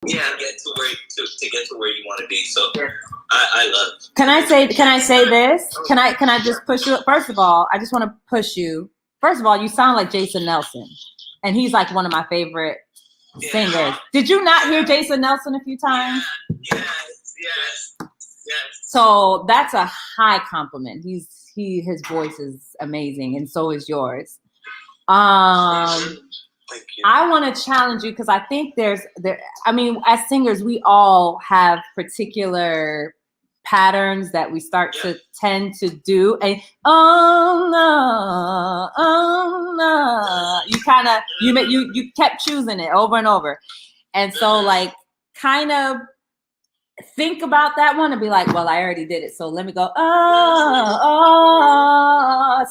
Yeah, get to where to get to where you want to be. So I love. Can I say this? Can I just push you? First of all, I just want to push you. First of all, you sound like Jason Nelson, and he's like one of my favorite singers. Did you not hear Jason Nelson a few times? Yes. So that's a high compliment. His voice is amazing, and so is yours. Thank you. I want to challenge you because I think I mean, as singers, we all have particular patterns that we start to tend to do. And you kept choosing it over and over. And so like kind of think about that one and be like, well, I already did it. So let me go,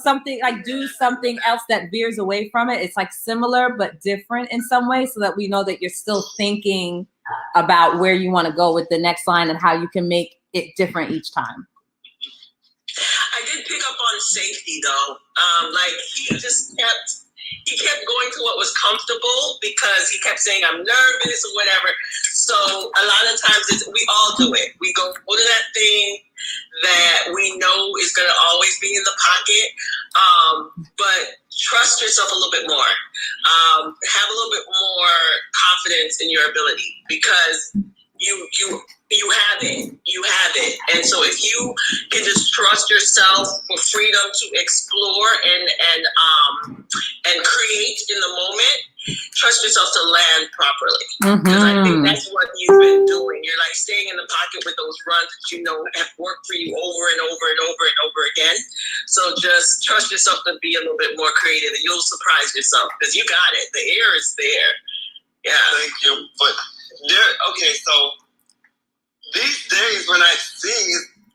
something like do something else that veers away from it. It's like similar, but different in some way so that we know that you're still thinking about where you want to go with the next line and how you can make it different each time. I did pick up on safety though. Like he kept going to what was comfortable because he kept saying, I'm nervous or whatever. So a lot of times we all do it. We go to that thing that we know is going to always be in the pocket. But trust yourself a little bit more. Have a little bit more confidence in your ability because you have it. You have it. And so if you can just trust yourself for freedom to explore and create in the moment, trust yourself to land properly. Because I think that's what you've been doing. You're like staying in the pocket with those runs that you know have worked for you over and over and over and over again. So just trust yourself to be a little bit more creative and you'll surprise yourself because you got it. The air is there. Yeah. Thank you. But okay, so these days when I sing,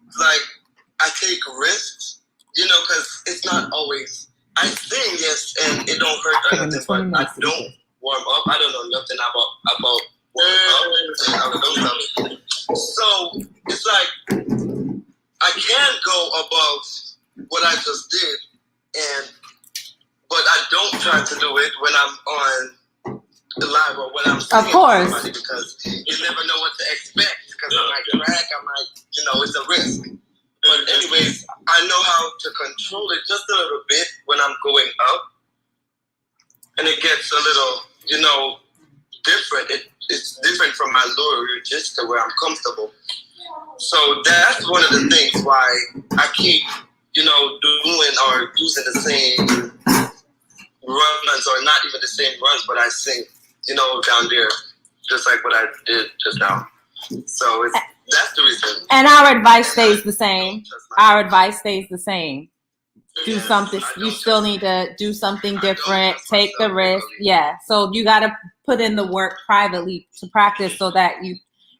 it's like I take risks, you know, because it's not always. I sing, yes, and it don't hurt or nothing, but I don't warm up. I don't know nothing about warming up. So it's like I can't go above what I just did, but I don't try to do it when I'm on the live or when I'm singing to somebody because you never know what to expect. Because I might crack, it's a risk. But anyways, I know how to control it just a little bit when I'm going up. And it gets a little, different. It's different from my lower register where I'm comfortable. So that's one of the things why I keep, doing or using the same runs or not even the same runs, but I sing, down there, just like what I did just now. So that's the reason. And our advice stays the same. Do something. You still need to do something different. Take the risk. Yeah. So you got to put in the work privately to practice so that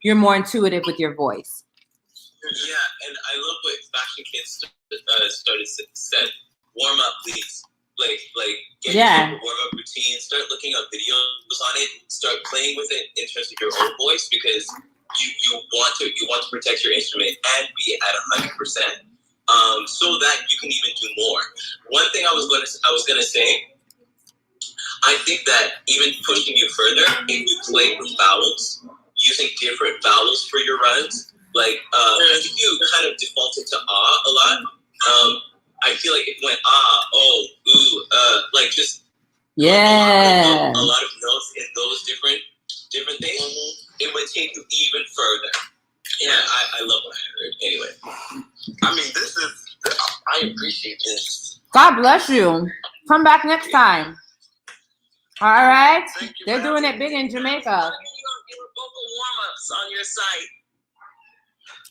you're more intuitive with your voice. Yeah, and I love what Fashion Kids said. Warm up, please. Like get your warm up routine. Start looking up videos on it. Start playing with it in terms of your own voice because you want to protect your instrument and be at 100%, so that you can even do more. One thing I was gonna say, I think that even pushing you further, if you play with vowels, using different vowels for your runs, like I think you kind of defaulted to a lot. I feel like it went oh, ooh, like just a lot of notes in those different things. It would take you even further. Yeah, I love what I heard. Anyway, I mean, I appreciate this. God bless you. Come back next time. All right. They're doing it big in Jamaica. Your vocal warm-ups on your site.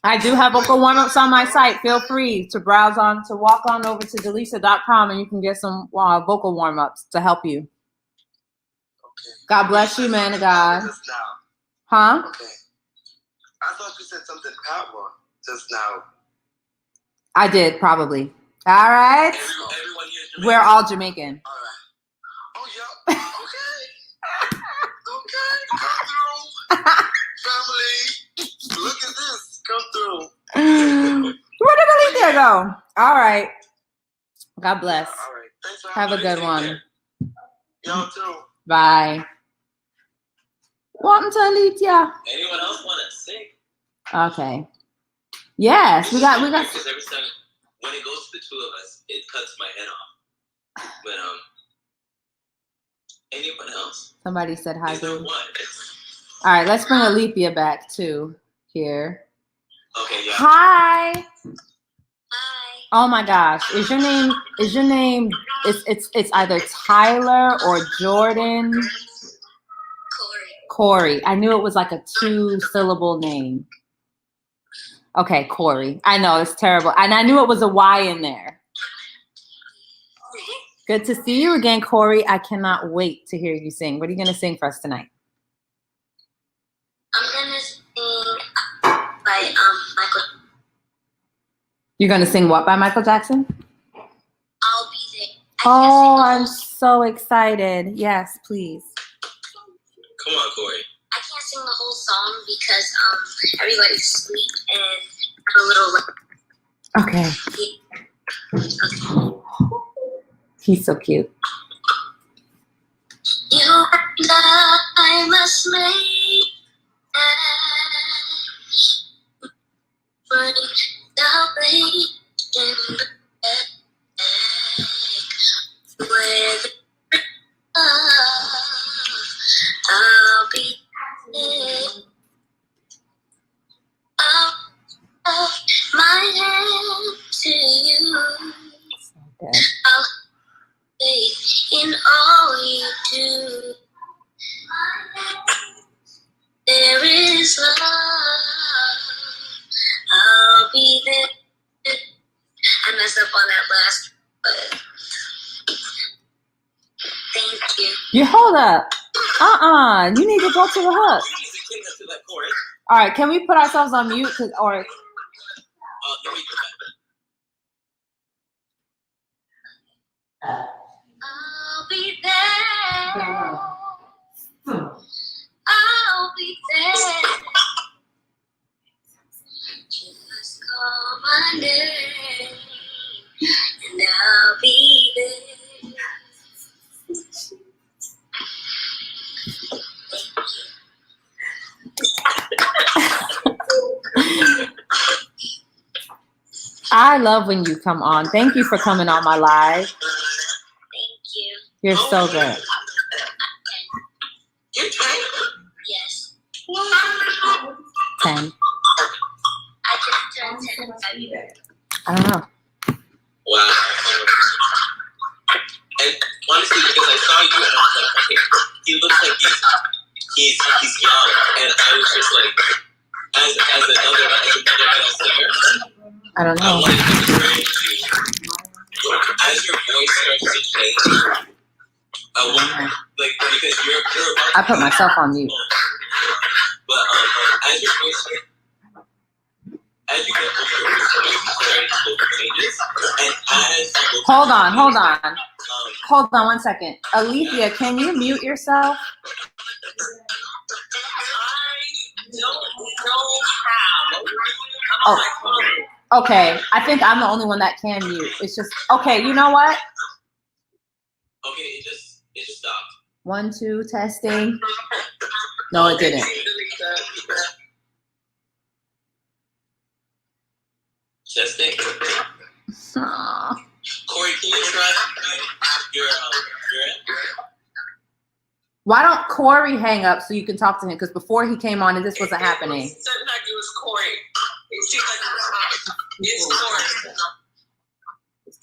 I do have vocal warm-ups on my site. Feel free to walk on over to Delisa.com and you can get some vocal warm-ups to help you. Okay. God bless you, man of God. Huh? Okay. I thought you said something powerful just now. I did, probably. All right. Everyone here is Jamaican. We're all Jamaican. All right. Oh, yeah. Okay. Come through. Family. Look at this. Come through. Where did Alicia go? All right. God bless. All right. Thanks for having me. Have a good one. Y'all too. Bye. Welcome to Alithia. Anyone else want to sing? Okay. Yes, we got. Because every time when it goes to the two of us, it cuts my head off. But anyone else? Somebody said hi. Is there one? All right, let's bring Alethea back too here. Okay. Yeah. Hi. Hi. Oh my gosh, is your name? It's either Tyler or Jordan. Corey. I knew it was like a 2-syllable name. Okay, Corey. I know it's terrible, and I knew it was a Y in there. Good to see you again, Corey. I cannot wait to hear you sing. What are you gonna sing for us tonight? I'm gonna sing by Michael. You're gonna sing what by Michael Jackson? I'll Be There. Oh, I'm so excited. Yes, please. Come on, Corey. I can't sing the whole song because everybody's asleep and I'm a little. Okay. He's so cute. You and I must make break salvation with I'll be there. I'll my hand to you. Okay. I'll faith in all you do. There is love. I'll be there. I messed up on that last, but thank you. You hold up. You need to go to the hook. You need to take us to that Corey. All right, can we put ourselves on mute? Or Let me do that. I'll be there. I'll be there. Just call my name, and I'll be there. I love when you come on. Thank you for coming on my live. Thank you. You're so good. You're trying. Yes. 10. I just turned 10 in February. I don't know. Wow. And honestly, because I saw you and I was like, okay, he looks like he's young, and I was just like, as another male singer, I don't I know. wanted to encourage you. As your voice starts to change, I want because you're about I put myself on mute. But as your voice, as you get older, your voice starting to look changes, and as you look Hold on. Hold on 1 second. Alethea, can you mute yourself? I don't know how. Oh. Okay. I think I'm the only one that can mute. It's just okay. You know what? Okay, it just stopped. 1, 2, testing. No, it didn't. Testing. Aw. Corey, can you try your end? Why don't Corey hang up so you can talk to him? Because before he came on, this wasn't happening. It seemed like it was Corey. It seemed like it's Corey.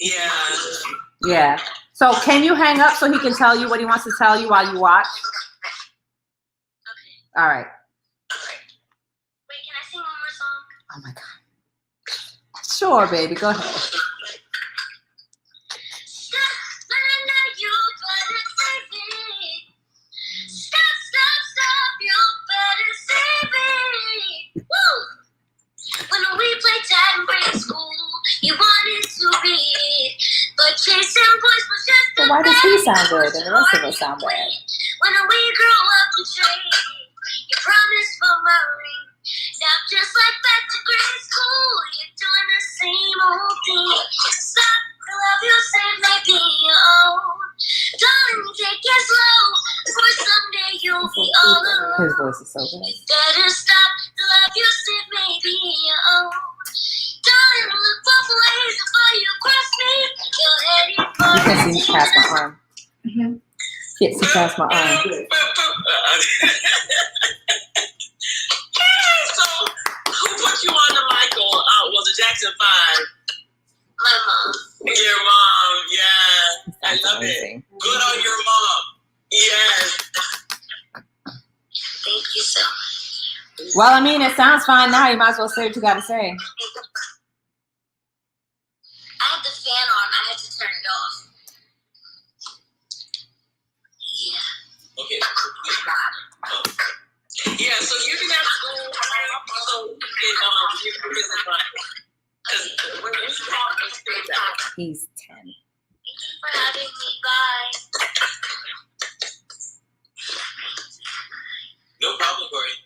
Yeah. Yeah. So can you hang up so he can tell you what he wants to tell you while you watch? Okay. All right. Wait, can I sing one more song? Oh my God. Sure, baby. Go ahead. Stop, you better save me. Woo! When we played tag in grade school, you wanted to be it, but chasing boys was just So why does he sound good and the rest of us sound bad? When we grew up and trained, you promised for my ring. Now just like back to grade school, you're doing the same old thing. Stop, the love you said may be your own. Darling, take it slow, for someday you'll be all alone. His voice voice is so good. You better stop the love you said maybe your own. Don't look both ways before you cross me. You're heading for You can see past my arm. Mm-hmm. Can't see past my arm. So, who put you on the Michael? Was it Jackson 5? my mom. Your mom, yeah. I That's love amazing. it. Good on your mom. Yes. Thank you so much. Well, I mean, it sounds fine now. You might as well say what you got to say. I had the fan on. I had to turn it off. Yeah. Okay. Yeah, so you can have school, so you can visit fun. Because when you talk, you say that. He's 10. Thank you for having me. Bye. No problem, Corey.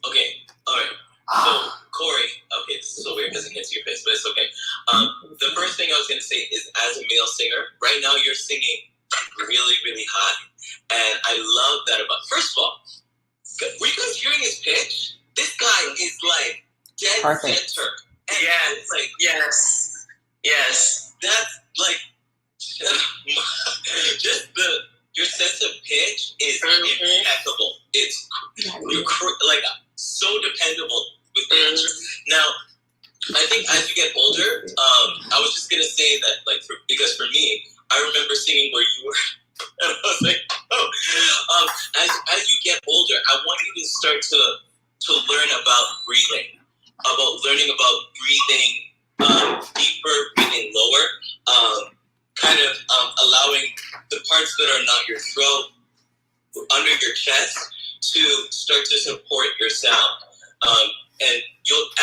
Okay, all right. So, Corey, okay, this is so weird because it hits your face, but it's okay. The first thing I was going to say is, as a male singer, right now you're singing really, really high. And I love that about, first of all, were you guys hearing his pitch? This guy is like dead Perfect. center. And yes, like, yes, yes. That's like, just your sense of pitch is impeccable. It's like so dependable with pitch. Now, I think as you get older, I was just gonna say that, like, because for me, I remember singing where you were, and I was like, oh. As you get older, I want you to start to learn about breathing, learning about breathing deeper, breathing lower, kind of allowing the parts that are not your throat, under your chest, to start to support your sound. And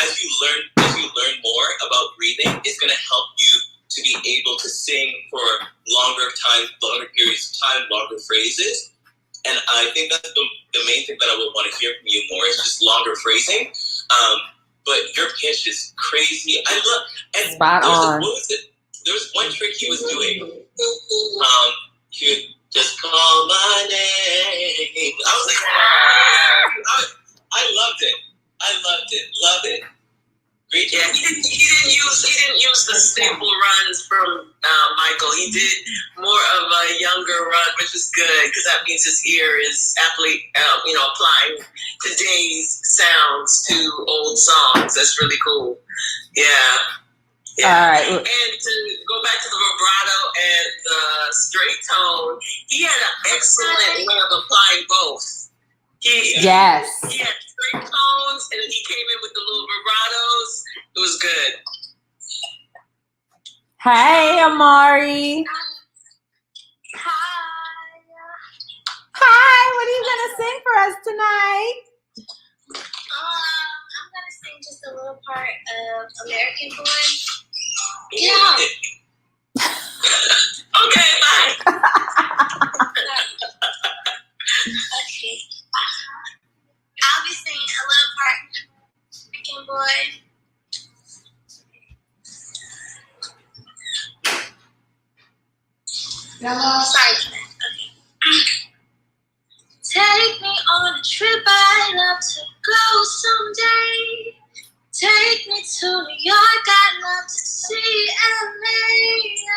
as you learn more about breathing, it's going to help you to be able to sing for longer periods of time, longer phrases. And I think that's the main thing that I would want to hear from you more is just longer phrasing. But your pitch is crazy. I love. And Spot on. What was it? There was one trick he was doing. He would just call my name. I was like, I loved it. Love it. Great. Yeah, he didn't use the staple runs from Michael. He did more of a younger run, which is good because that means his ear is aptly, applying today's sounds to old songs. That's really cool. Yeah. All right. And to go back to the vibrato and the straight tone, he had an excellent way of applying both. Yes. He had straight tones, and then he came in with the little vibratos. It was good. Hey, Amari. Hi. What are you gonna sing for us tonight? I'm gonna sing just a little part of American Boy. Yeah. Okay, bye. Okay. I'll be singing a little part of American Boy. Sorry for that. Okay. Take me on a trip I'd love to go someday. Take me to New York, I'd love to see LA.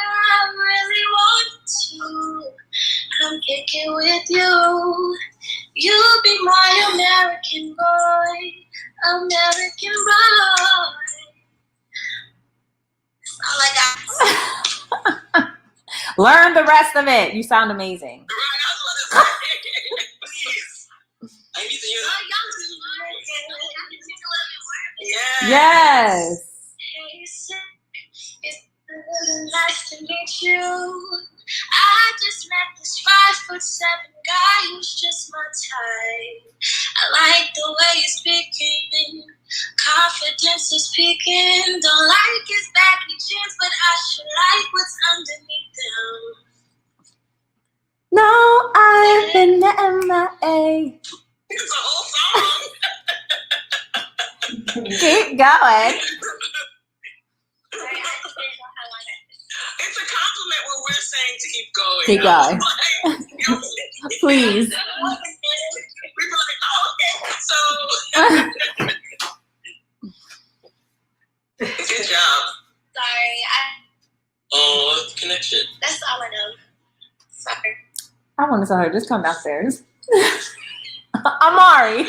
I really want to come kick it with you. You'll be my American boy, American boy. That's all I got. Learn the rest of it. You sound amazing. Right, I was gonna say, please. I need to hear that. Yeah. Yes. Hey, sis, it's nice to meet you. I just met this 5'7" guy who's just my type. I like the way he's speaking. Confidence is peaking. Don't like his baggy jeans, but I should like what's underneath them. No, I've been MIA. It's a whole song. Keep going. Sorry, I just didn't know how long I It's a compliment when we're saying to keep going. Keep going. Like, Please. we be like, oh, okay. want to tell her, just come downstairs. Amari,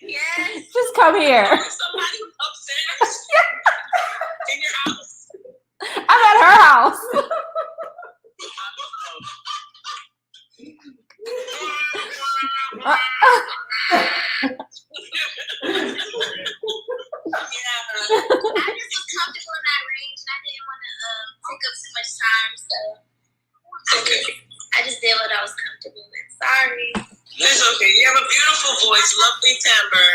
Yes. just come here. Somebody upstairs in your house. I'm at her house. I just was comfortable in that range, and I didn't want to take up too much time, so I just did what I was comfortable with. Sorry. It's okay. You have a beautiful voice, lovely timbre.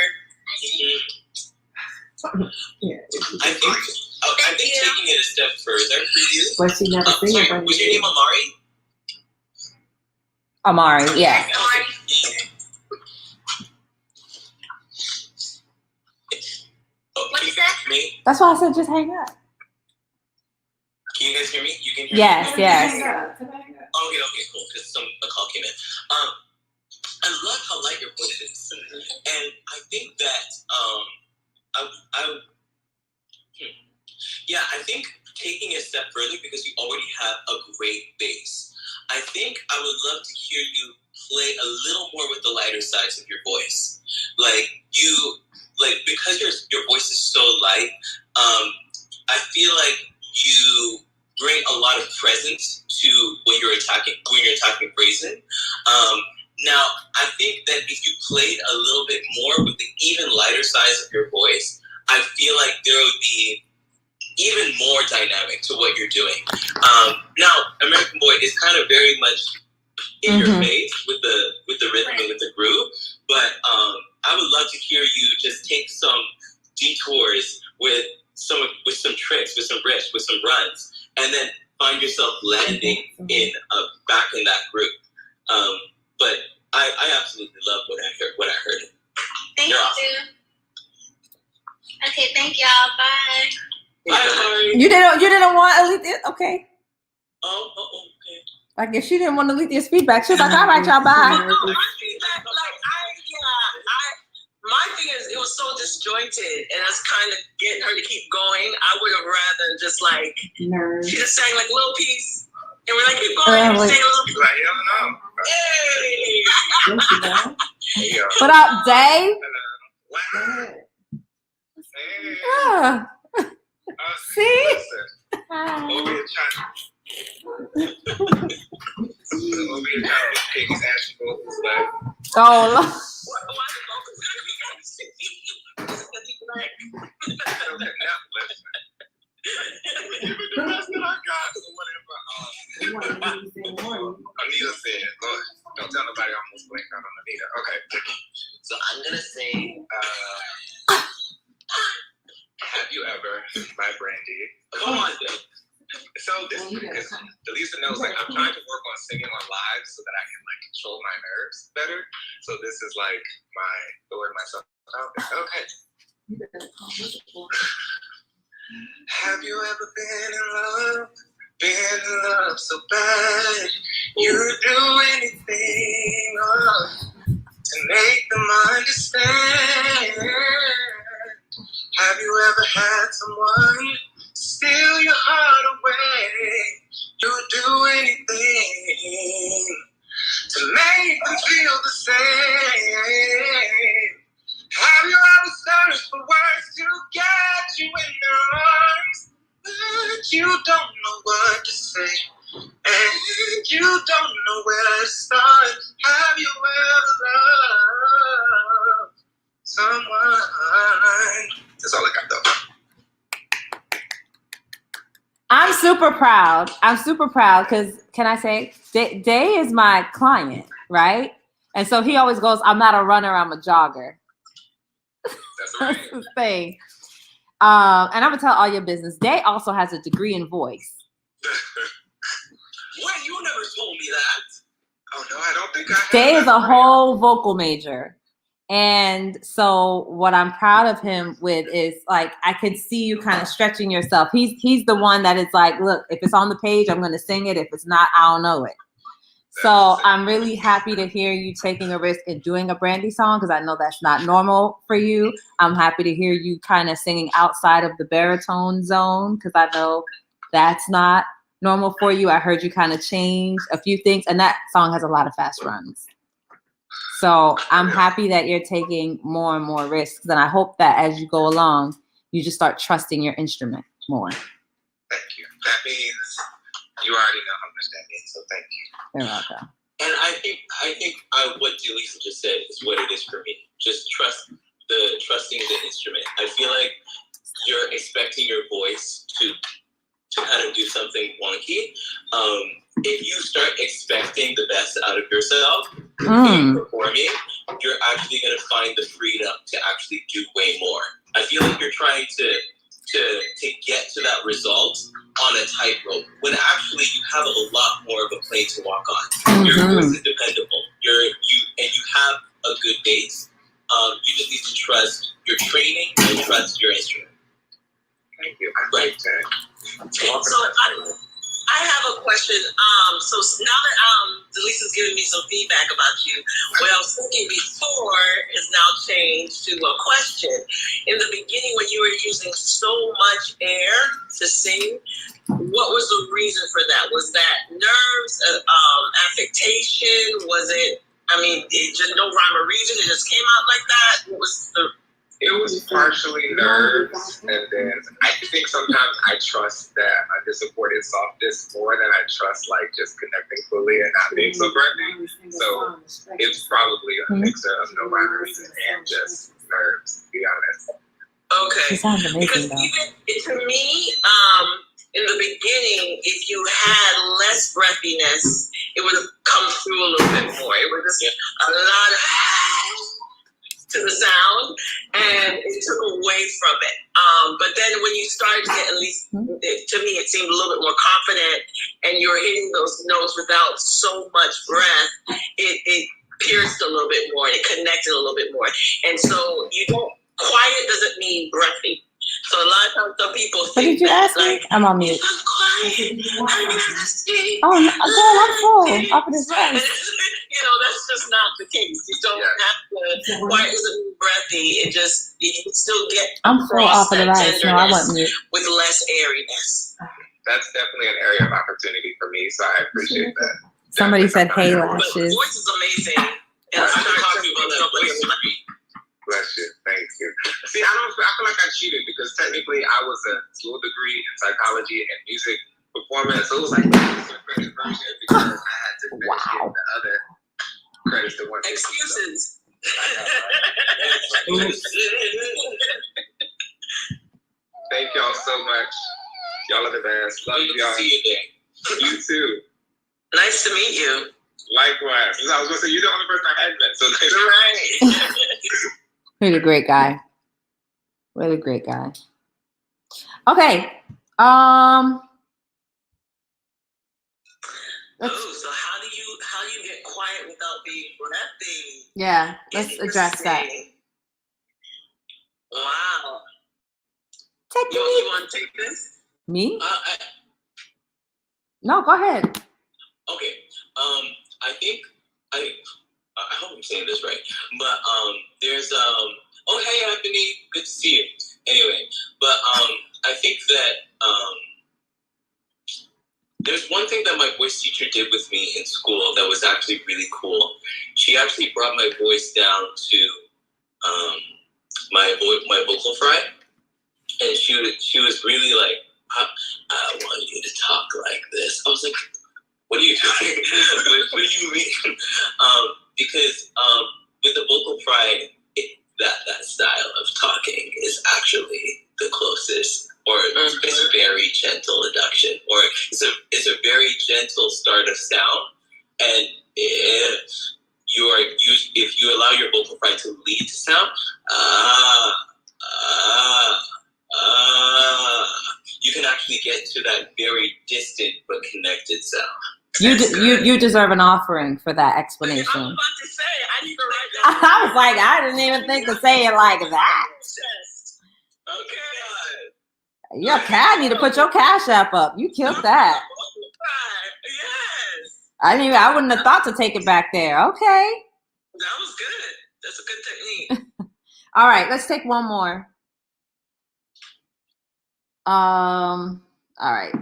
I think taking it a step further for you. But she never seen it. Was your name Amari? Amari, yeah. Sorry. What is that? Me? That's why I said just hang up. Can you guys hear me? You can hear Yes, me? yes. Okay, cool. Because a call came in. I love how light your voice is, and I think that I think taking it a step further because you already have a great bass. I think I would love to hear you play a little more with the lighter sides of your voice, because your voice is so light. I feel like you bring a lot of presence to when you're attacking phrasing. Now, I think that if you played a little bit more with the even lighter sides of your voice, I feel like there would be even more dynamic to what you're doing. Now, American Boy is kind of very much in your face with the rhythm and with the groove, but I would love to hear you just take some detours with some tricks, with some riffs, with some runs, and then find yourself landing in back in that groove. But I absolutely love what I heard. Thank You're you. awesome. Okay, thank y'all. Bye. Bye, Amari. You didn't want Alethea? Okay. Oh, okay. I guess she didn't want Alethea's feedback. She was like, all right, y'all, bye. No, my feedback, my thing is, it was so disjointed, and I was kind of getting her to keep going. I would have rather just she just sang like a little piece, and we're like, keep going, and sang a little piece. Like, Hey! yeah. What up, Dave? Hey. Ah, see? Listen, over here trying to be Piggy's ashy vocals, like, Oh, Lord. Why the vocals gotta be ashy? okay, now listen. Give me the best that I got, or whatever. Anita said, Lord, don't tell nobody I almost blanked out on Anita. Okay. So I'm gonna say, Have you ever, by Brandy? come on, Dave. So this is because Delisa knows, like, I'm trying to work on singing on live so that I can, like, control my nerves better. So this is like my throwing myself out there. Okay. Have you ever been in love so bad you'd do anything to make them understand? Have you ever had someone steal your heart away? You'd do anything to make them feel the same. Have you ever searched for words to get you in their arms, but you don't know what to say, and you don't know where to start? Have you ever loved someone? That's all I got, though. I'm super proud. Because, can I say, Day is my client, right? And so he always goes, I'm not a runner, I'm a jogger. That's right. That's his thing. And I'm going to tell all your business. Day also has a degree in voice. What? You never told me that. Oh, no, I don't think I have. Day is a whole vocal major. And so what I'm proud of him with is, like, I could see you kind of stretching yourself. He's the one that is like, look, if it's on the page, I'm going to sing it. If it's not, I don't know it. So I'm really happy to hear you taking a risk and doing a Brandy song, because I know that's not normal for you. I'm happy to hear you kind of singing outside of the baritone zone, because I know that's not normal for you. I heard you kind of change a few things, and that song has a lot of fast runs. So I'm happy that you're taking more and more risks, and I hope that as you go along, you just start trusting your instrument more. Thank you. That means you already know how much that means, so thank you. You're welcome. And I think what Delisa just said is what it is for me. Just trusting the instrument. I feel like you're expecting your voice to kind of do something wonky. If you start expecting the best out of yourself in performing, you're actually going to find the freedom to actually do way more. I feel like you're trying to get to that result on a tightrope when actually you have a lot more of a plane to walk on. Your voice is dependable. You have a good base. You just need to trust your training and trust your instrument. Thank you. Right. So I have a question. So now that Delisa's giving me some feedback about you, what I was thinking before has now changed to a question. In the beginning, when you were using so much air to sing, what was the reason for that? Was that nerves, affectation? Was it? I mean, it just no rhyme or reason. It just came out like that. What was the? It was partially nerves, and then I think sometimes I trust that the supported softness more than I trust like just connecting fully and not being so breathy. So it's probably a mixture of no rhyme or reason and just nerves, to be honest. Okay. It sounds amazing, Because though. even to me, in the beginning, if you had less breathiness, it would have come through a little bit more. It was just a lot of to the sound, and it took away from it. But then when you started to get, at least to me, it seemed a little bit more confident, and you were hitting those notes without so much breath, it pierced a little bit more, and it connected a little bit more. And so you don't, quiet doesn't mean breathy. So a lot of times some people What think did you that, ask me? like, I'm on mute. I'm quiet, I'm thirsty. Oh, no, girl, I'm full. Off of this And, rice. you know, that's just not the case. You don't have to, quiet doesn't mean breathy. It just, you can still get I'm full across off of the that rice. No, I tenderness want mute. with less airiness. That's definitely an area of opportunity for me, so I appreciate that. Somebody said, "Hey, But lashes." voice is amazing. And I'm not talking about that voice. Bless you. Thank you. See, I feel like I cheated because technically I was a dual degree in psychology and music performance. So it was like a credit version because I had to finish getting the other credits to one. Excuses. Thank y'all so much. Y'all are the best. Love Good to y'all. see you there. You too. Nice to meet you. Likewise. I was gonna say you're the only person I had met. So Right. Really great guy. Really great guy. Okay. So how do you get quiet without being breathy? Yeah, let's address that. Interesting. Wow. Technique. You want to take this? Me? No, go ahead. Okay. I think I hope I'm saying this right, but there's oh hey Anthony, good to see you. Anyway, but I think that there's one thing that my voice teacher did with me in school that was actually really cool. She actually brought my voice down to my vocal fry, and she was really like, I want you to talk like this. I was like, what are you doing? What do you mean? Because with the vocal fry, that style of talking is actually the closest, or it's a very gentle induction, or it's a very gentle start of sound. And if you allow your vocal fry to lead to sound, you can actually get to that very distant but connected sound. You deserve an offering for that explanation. I was about to say, I need to write that. I was like, I didn't even think to say it like that. Okay. Your cat need to put your Cash App up. You killed that. Yes. I wouldn't have thought to take it back there. Okay. That was good. That's a good technique. All right, let's take one more. All right.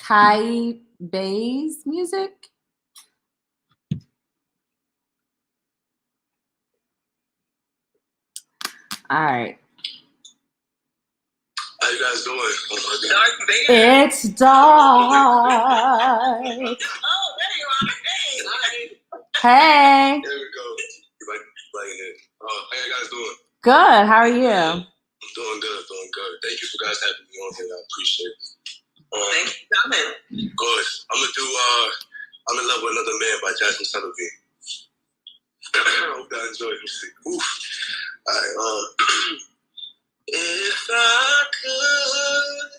Ty Bay's music. All right. How you guys doing? Oh my God. Darth Vader. It's dark. Oh, there you are. Hey. There we go. Like playing it. How you guys doing? Good. How are you? I'm doing good. Doing good. Thank you for guys having me on here. I appreciate it. Thank you for coming. Good. I'm gonna do I'm in Love with Another Man by Jasmine Sullivan. I hope y'all enjoy it. Let's see. Oof. Alright, if I could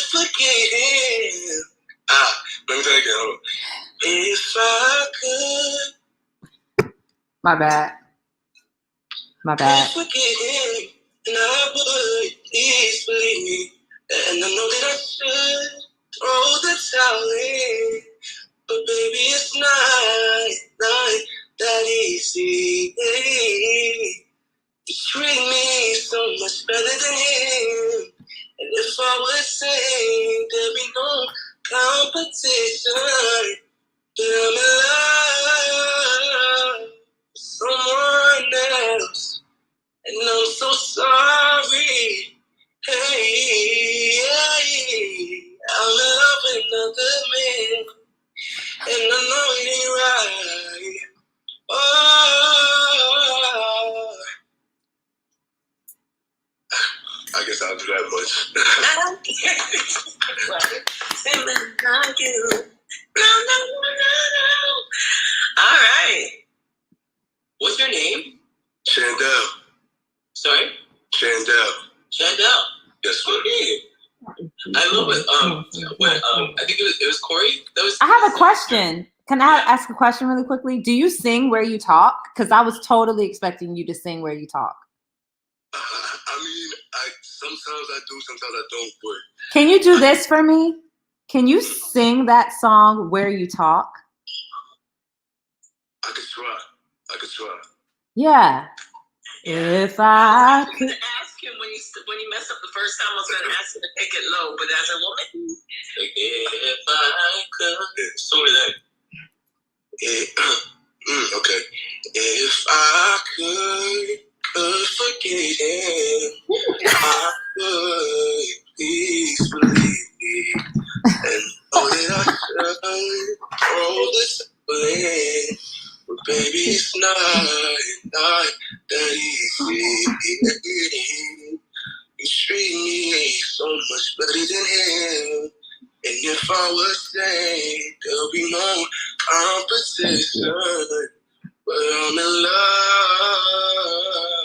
forget him. Let me tell you again. Hold on. If I could My bad. forget him, and I would, please believe me. And I know that I should throw the towel in, but baby, it's not that easy. You treat me so much better than him, and if I would say there'd be no competition, then I'm in love with someone else, and I'm so sorry. Hey, I'm in love with another man, and I know it ain't right. Oh, I guess I'll do that much. I don't care. Feeling like you. No. All right. What's your name? Chandel. Sorry? Chandel. Chandel. Yes, sir. Okay. I love it. I think it was Corey. I have a question. Can I ask a question really quickly? Do you sing where you talk? Because I was totally expecting you to sing where you talk. I mean, sometimes I do, sometimes I don't, but Can you do this for me? Can you sing that song where you talk? I could try. Yeah. If I was could. going to ask him when he messed up the first time. I was going to ask him to take it low, but as a woman, If I could. So that. Okay. If I could forget him, I could, please believe me, and know that I should throw this away. But baby, it's not that easy. You treat me so much better than him, and if I was saying there'll be no competition, but I'm in love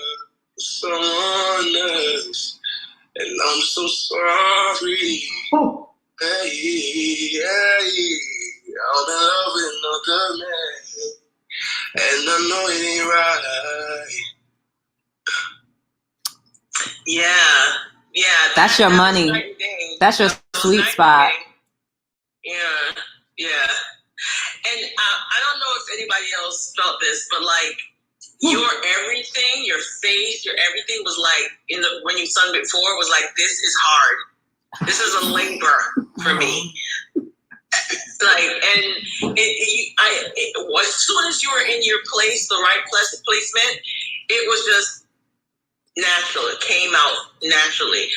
with someone else, and I'm so sorry. Hey, I'm in love with another man, and I know it ain't right. yeah. That's your money. That's your sweet spot. Yeah. And I don't know if anybody else felt this, but like your everything, your face, your everything was like when you sung before was like, this is hard. This is a labor for me. Like, and as soon as you were in your place, the right placement, it was just natural. It came out naturally.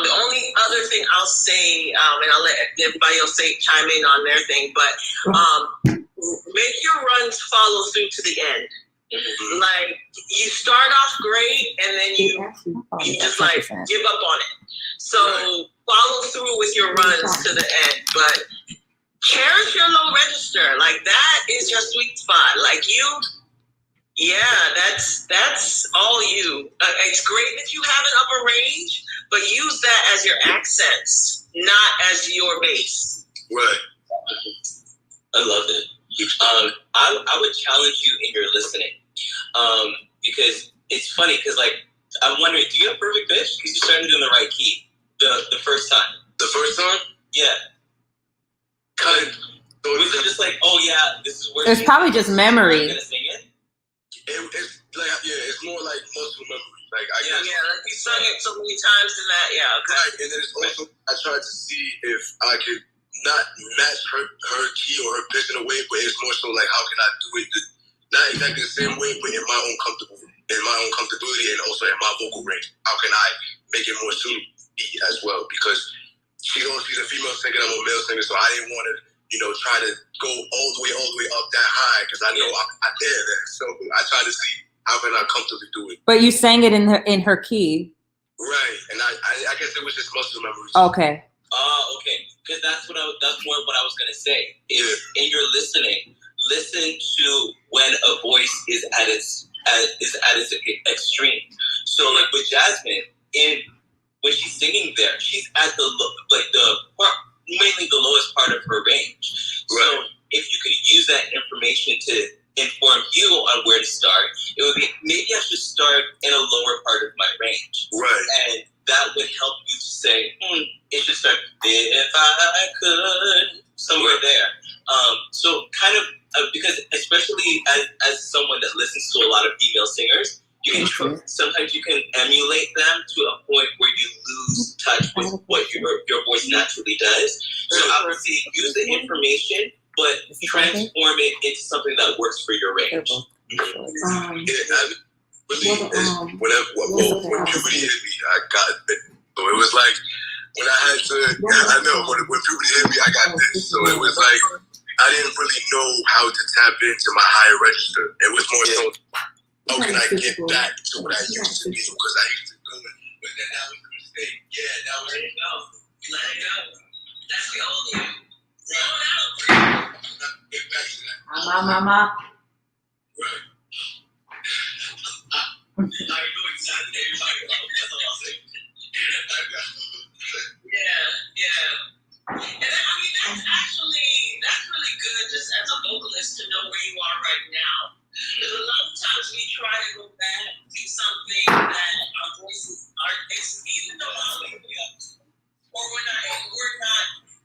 The only other thing I'll say, and I'll let everybody else chime in on their thing, but make your runs follow through to the end. Mm-hmm. Like, you start off great, and then you just like give up on it. So follow through with your runs to the end, but cherish your low register. Like, that is your sweet spot. Like, that's all you. It's great that you have an upper range, but use that as your accents, not as your base. Right. I love it. I would challenge you in your listening, because it's funny. Because like, I'm wondering, do you have perfect pitch? Because you started in the right key the first time. The first time? Yeah. Kind of. Was it just like, oh yeah, this is where? It's probably just memory. Gonna sing it? It's like, it's more like muscle memory. Like like you sung it so many times in that. Yeah. Okay. Right, and then it's also I tried to see if I could not match her key or her pitch in a way, but it's more so like how can I do it not exactly the same way, but in my own comfortability and also in my vocal range. How can I make it more suited as well? Because she's a female singer, I'm a male singer, so I didn't want to, try to go all the way up that high because I know I dare that. So I try to see how can I comfortably do it. But you sang it in her key. Right, and I guess it was just muscle memory. Okay. Okay, because that's more what I was gonna say. Is in your listening, listen to when a voice is at its extreme. So like with Jasmine, when she's singing there, she's at mainly the lowest part of her range. Right. So if you could use that information to inform you on where to start, it would be maybe I should start in a lower part of my range. Right. And that would help you to say, it should start if I could somewhere there. So kind of because especially as someone that listens to a lot of female singers, you can sometimes you can emulate them to a point where you lose touch with what your voice naturally does. So obviously use the information, but transform it into something that works for your range. When puberty hit me, I got it. So it was like when I had to. I know when puberty hit me, I got this. So it was like I didn't really know how to tap into my higher register. It was more so. How can I get back to what I used to be? Because I used to do it, but then that was a mistake. Yeah, that was it. Let it go. That's the old you. Throw it out. Get back to that. Mama. Right. I know exactly what you're talking about. That's all I'll say. Yeah. And that's really good just as a vocalist to know where you are right now. Because a lot of times we try to go back to something that our voices are, even though or we're not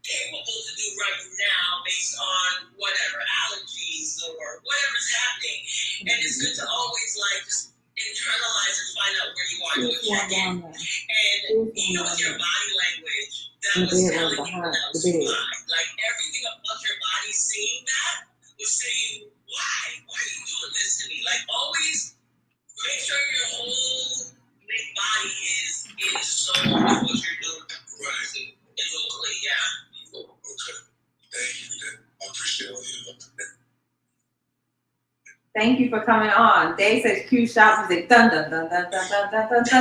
capable to do right now based on whatever allergies or whatever's happening. And it's good to always just internalize and find out where you are doing again. And with your body language, that was telling you that was fine. Like everything about your body seeing that was saying, why are you doing this to me? Like always make sure your whole body is in zone with what you're doing. Right. And locally, yeah. Okay. Thank you. I appreciate all you. Thank you for coming on. Dave says cue shop music. Dun dun dun dun dun dun dun dun dun dun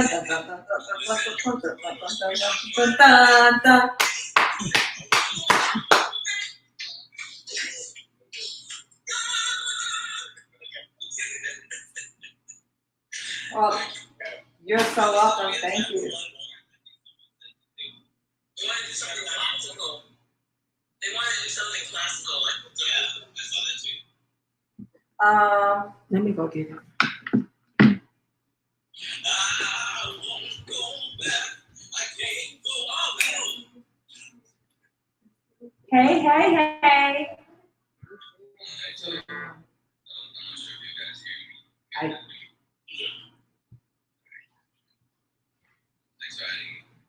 dun dun dun. Well, you're so welcome. Thank you. They wanted to do something classical. They wanted to do something classical. Yeah, I saw that too. Let me go get it. I won't go back. I can't go on. Hey.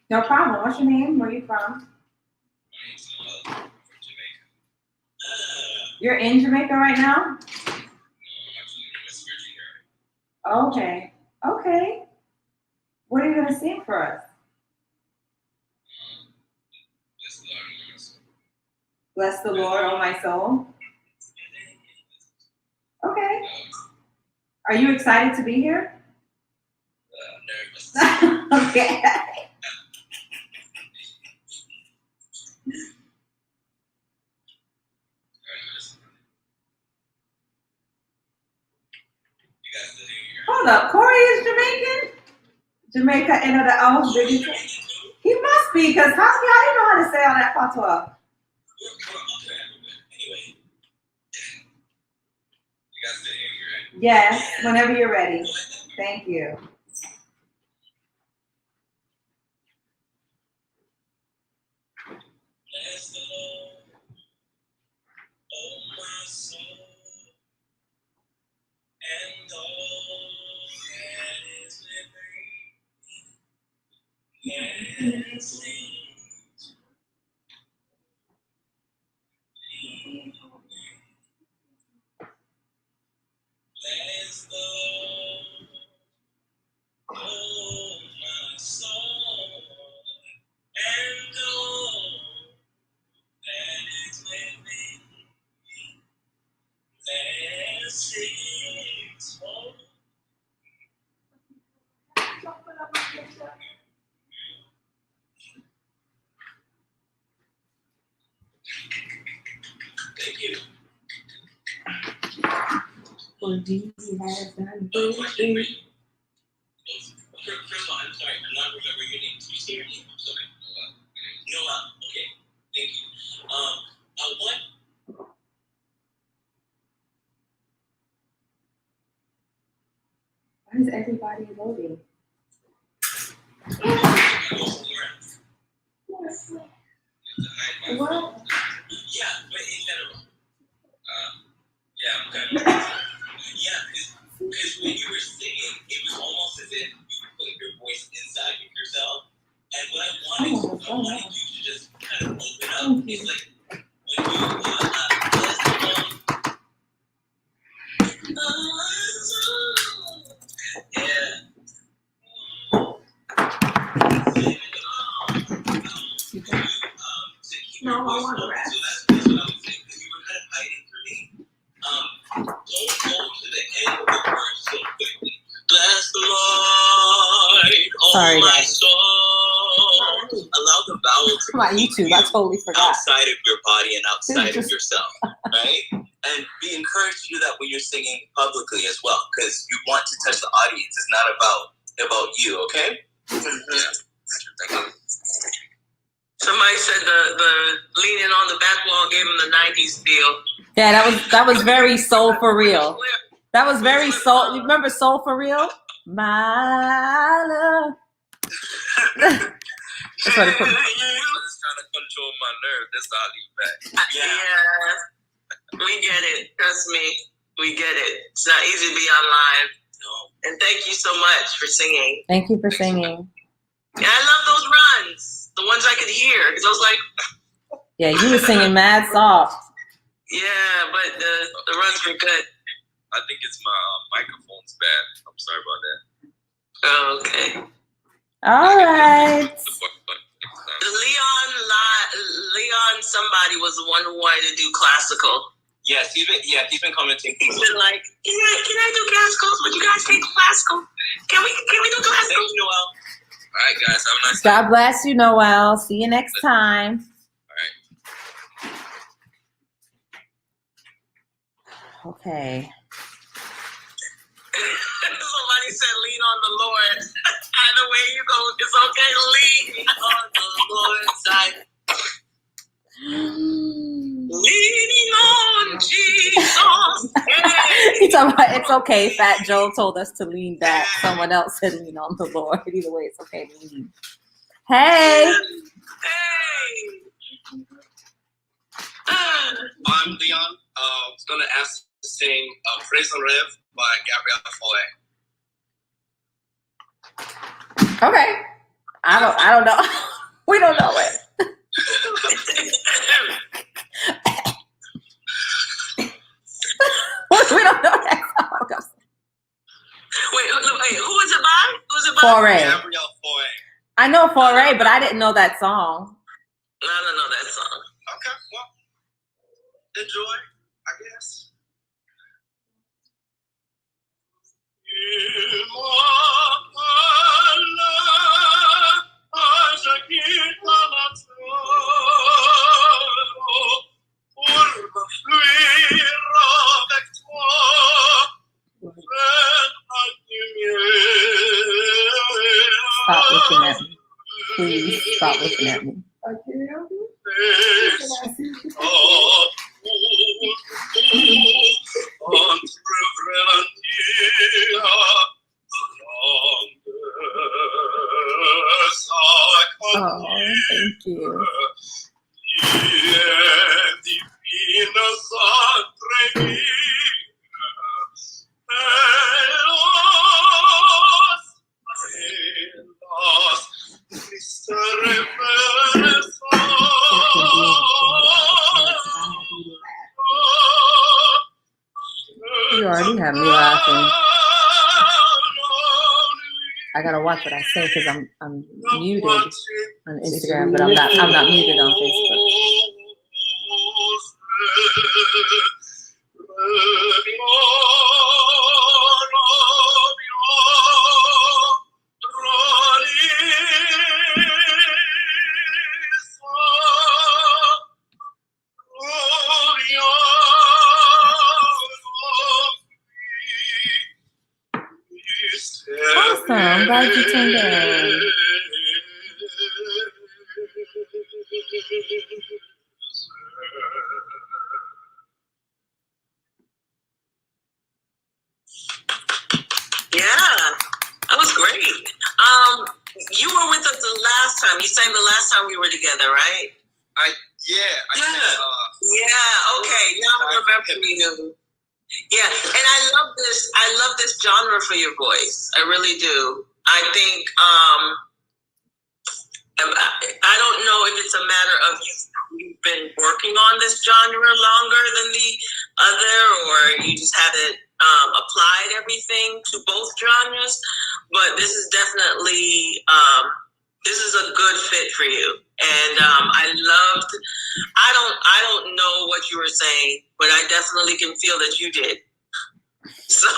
No problem. What's your name? Where are you from? You're in Jamaica right now? Okay. What are you going to sing for us? Bless the Lord, oh my soul. Okay. Are you excited to be here? Okay. Hold up, Corey is Jamaican? Jamaica and the O's. He must be, because how do you know how to say all that patois? Yes, whenever you're ready. Thank you. Thank you. For Jesus has done First great of things. all, I'm sorry, I'm not remembering your name. Can you say your name? I'm sorry. Noah. Okay. Thank you. What? Why is everybody voting? What? Yeah, but in general. Yeah, okay. Yeah, because when you were singing, it was almost as if you were putting your voice inside of yourself. And what I wanted you to just kind of open up is like when you No, I want to rest. So that's what I was saying, because you were kind of hiding from me. Don't go to the end of the word so quickly. Bless the Lord, Sorry, my guys. soul. Allow the vowel to My YouTube, I totally forgot. outside of your body and outside of yourself, right? And be encouraged to do that when you're singing publicly as well, because you want to touch the audience. It's not about you, okay? Yeah. Somebody said the leaning on the back wall gave him the 90s feel. Yeah, that was very soul for real. That was very soul. You remember Soul for Real? My love. That's what it put. I was trying to control my nerve. That's all I leave back. Yeah, we get it. Trust me, we get it. It's not easy to be online. No. And thank you so much for singing. Thank you for singing. Yeah, I love those runs. The ones I could hear. Because I was like... Yeah, you were singing mad soft. Yeah, but the runs were good. I think it's my microphone's bad. I'm sorry about that. Oh, okay. All right. Leon, somebody was the one who wanted to do classical. Yes, he's been commenting. He's been like, can I do classical? Would you guys take classical? Can we do classical? Thank you, Noel. All right, guys. Have a nice day. God bless you, Noel. See you next time. All right. Okay. Somebody said lean on the Lord. Either way you go, it's okay to lean on the Lord's side. Leaning on Jesus. He's talking about it's okay. Fat Joe told us to lean back. Someone else said lean on the Lord. Either way, it's okay to lean. Hey. I'm Leon. I was going to ask to sing Praise and Rev by Gabrielle Foy. Okay. I don't know. We don't know it. We don't know that song. Wait, who is it by? Who's it by? Foray. Gabrielle Foy. I know Foray, but I didn't know that song. I don't know that song. Okay, well, enjoy, I guess. Stop looking at me. Please stop looking at me. Oh, thank you. You already have me laughing. I gotta watch what I say because I'm muted on Instagram, but I'm not muted on Facebook. glad you tuned in. Yeah, that was great. You were with us the last time. You sang the last time we were together, right? Yeah. Okay. Now I remember you. Yeah, and I love this. I love this genre for your voice. I really do. I think. I don't know if it's a matter of you've been working on this genre longer than the other, or you just haven't applied everything to both genres. But this is definitely this is a good fit for you. And I loved. I don't know what you were saying, but I definitely can feel that you did. So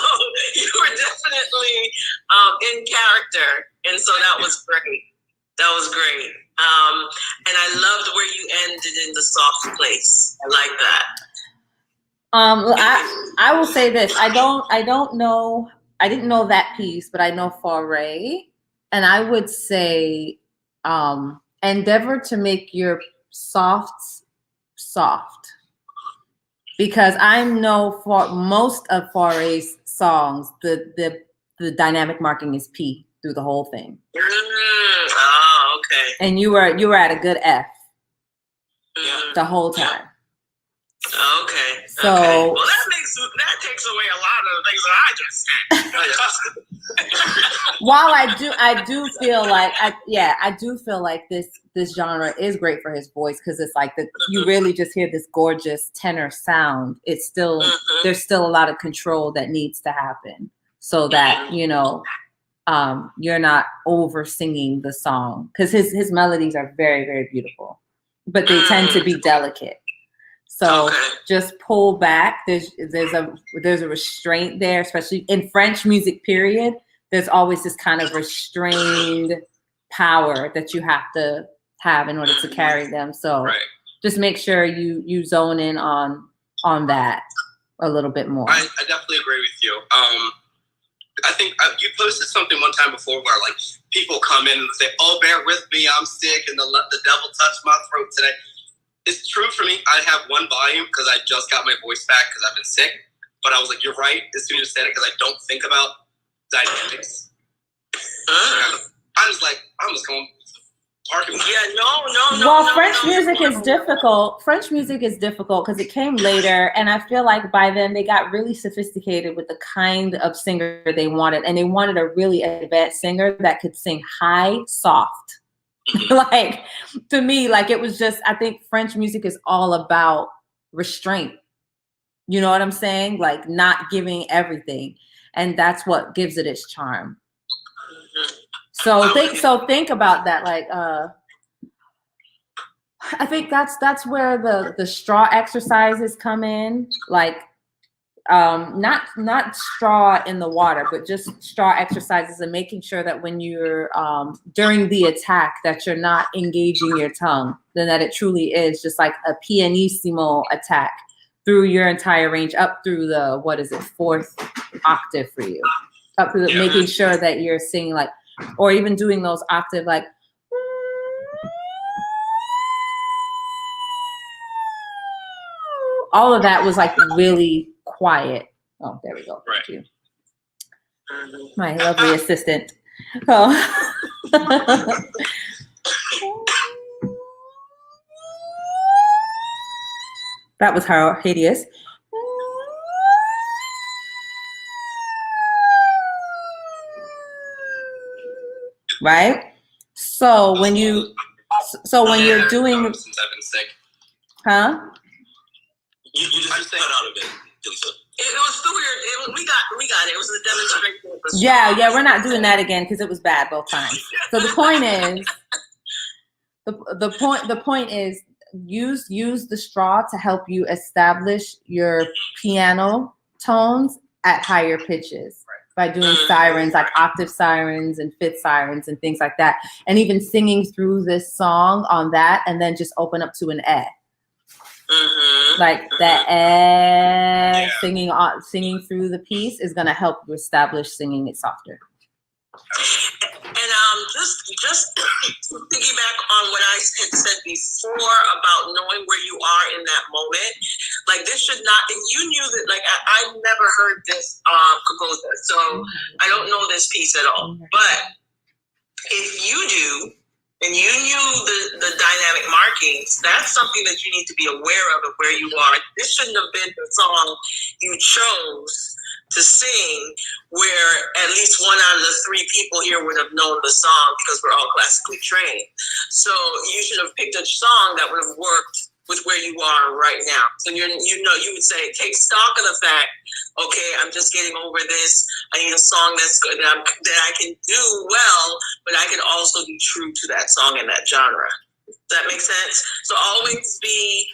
you were definitely in character, and so that was great. That was great. And I loved where you ended in the soft place. I like that. I will say this. I don't know. I didn't know that piece, but I know Foray, and I would say endeavor to make your softs soft, because I know for most of Foray's songs, the dynamic marking is P through the whole thing. Oh, okay. And you were at a good F the whole time. Okay. So okay. Well, that takes away a lot of the things that I just said. While I do feel like this genre is great for his voice, because it's like you really just hear this gorgeous tenor sound. It's still there's still a lot of control that needs to happen so that you're not over singing the song, because his melodies are very, very beautiful, but they tend to be delicate. So just pull back. There's a restraint there, especially in French music, period. There's always this kind of restrained power that you have to have in order to carry them. So just make sure you zone in on that a little bit more. I definitely agree with you. I think you posted something one time before where like people come in and say, "Oh, bear with me, I'm sick, and the devil touched my throat today." It's true for me. I have one volume because I just got my voice back because I've been sick. But I was like, you're right, as soon as you said it, because I don't think about dynamics. I'm just going parking. Yeah, no. Well, French music is difficult. French music is difficult because it came later, and I feel like by then they got really sophisticated with the kind of singer they wanted, and they wanted a really advanced singer that could sing high, soft. Like, to me, like, it was just, I think French music is all about restraint. You know what I'm saying? Like, not giving everything. And that's what gives it its charm. So think about that. Like, I think that's where the straw exercises come in. Like, not straw in the water, but just straw exercises, and making sure that when you're during the attack that you're not engaging your tongue, then that it truly is just like a pianissimo attack through your entire range, up through the, what is it, 4th octave for you, up through making sure that you're singing like, or even doing those octave like, all of that was like really quiet. Oh, there we go. Thank you. My lovely assistant. Oh. That was how hideous. Right? So when you're doing, since I've been sick. huh? You just cut out a bit, Lisa. It was through we got it. It was a demonstration. Yeah, we're not doing that again because it was bad both times. So the point is, the point is, use the straw to help you establish your piano tones at higher pitches by doing sirens, like octave sirens and fifth sirens and things like that, and even singing through this song on that, and then just open up to an eh. Like that singing through the piece is going to help you establish singing it softer. never heard this composer, so I don't know this piece at all. But if you do, and you knew the dynamic markings, that's something that you need to be aware of where you are. This shouldn't have been the song you chose to sing, where at least one out of the three people here would have known the song because we're all classically trained. So you should have picked a song that would have worked with where you are right now. So you would say, take stock of the fact, okay, I'm just getting over this. I need a song that's good, that I can do well, but I can also be true to that song and that genre. Does that make sense? So always be,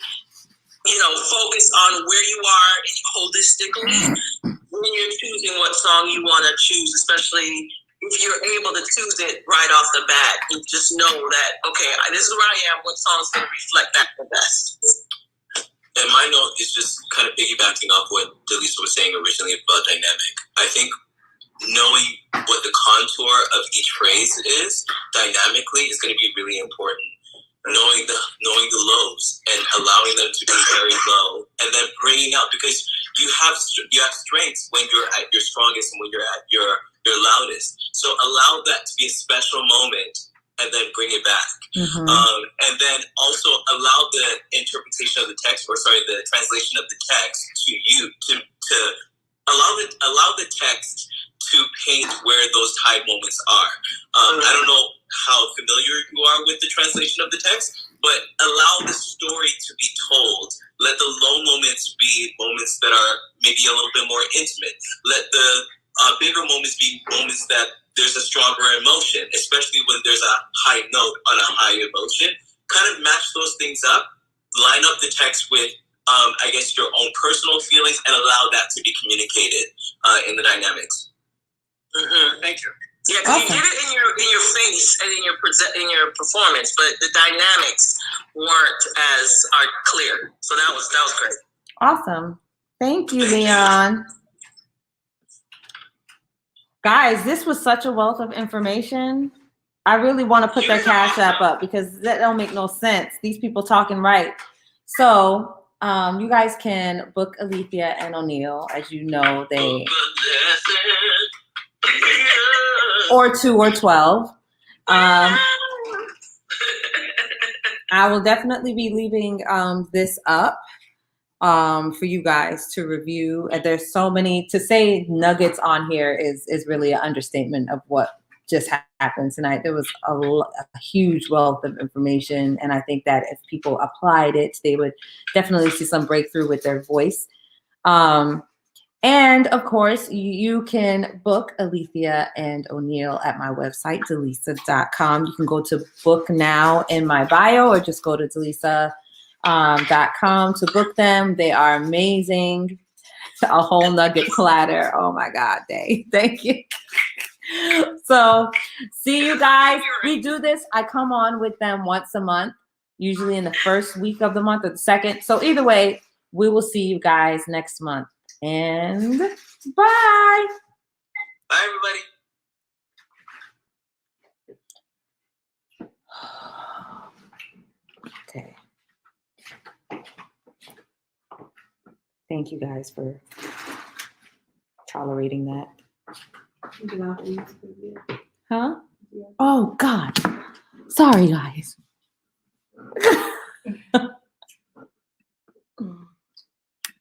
focus on where you are holistically when you're choosing what song you want to choose, especially if you're able to choose it right off the bat. You just know that, okay, this is where I am. What song's going to reflect that the best? And my note is just kind of piggybacking off what Delisa was saying originally about dynamic. I think knowing what the contour of each phrase is dynamically is going to be really important. Knowing the lows and allowing them to be very low, and then bringing out, because you have strengths when you're at your strongest and when you're at your loudest. So allow that to be a special moment, and then bring it back. Mm-hmm. And then also allow the interpretation of the text, the translation of the text to you to allow the text to paint where those high moments are. I don't know how familiar you are with the translation of the text, but allow the story to be told. Let the low moments be moments that are maybe a little bit more intimate. Let the bigger moments be moments that there's a stronger emotion, especially when there's a high note on a high emotion. Kind of match those things up, line up the text with your own personal feelings, and allow that to be communicated in the dynamics. Mm-hmm. Thank you. Yeah, because you did it in your face and in your performance, but the dynamics weren't as clear. So that was great. Awesome. Thank you, Leon. Guys, this was such a wealth of information. I really want to put their Cash App up because that don't make no sense. These people talking right. So you guys can book Alethea and O'Neal. As you know, they... or 2 or 12. I will definitely be leaving this up for you guys to review. There's so many, to say nuggets on here is really an understatement of what just happened tonight. There was a huge wealth of information, and I think that if people applied it, they would definitely see some breakthrough with their voice. And of course, you can book Alethea and O'Neal at my website, delisa.com. You can go to book now in my bio, or just go to delisa.com to book them. They are amazing. A whole nugget platter. Oh my God, Dave. Thank you. So see you guys. We do this. I come on with them once a month, usually in the first week of the month or the second. So either way, we will see you guys next month. And bye. Bye, everybody. Okay. Thank you guys for tolerating that. Huh? Oh, God. Sorry, guys.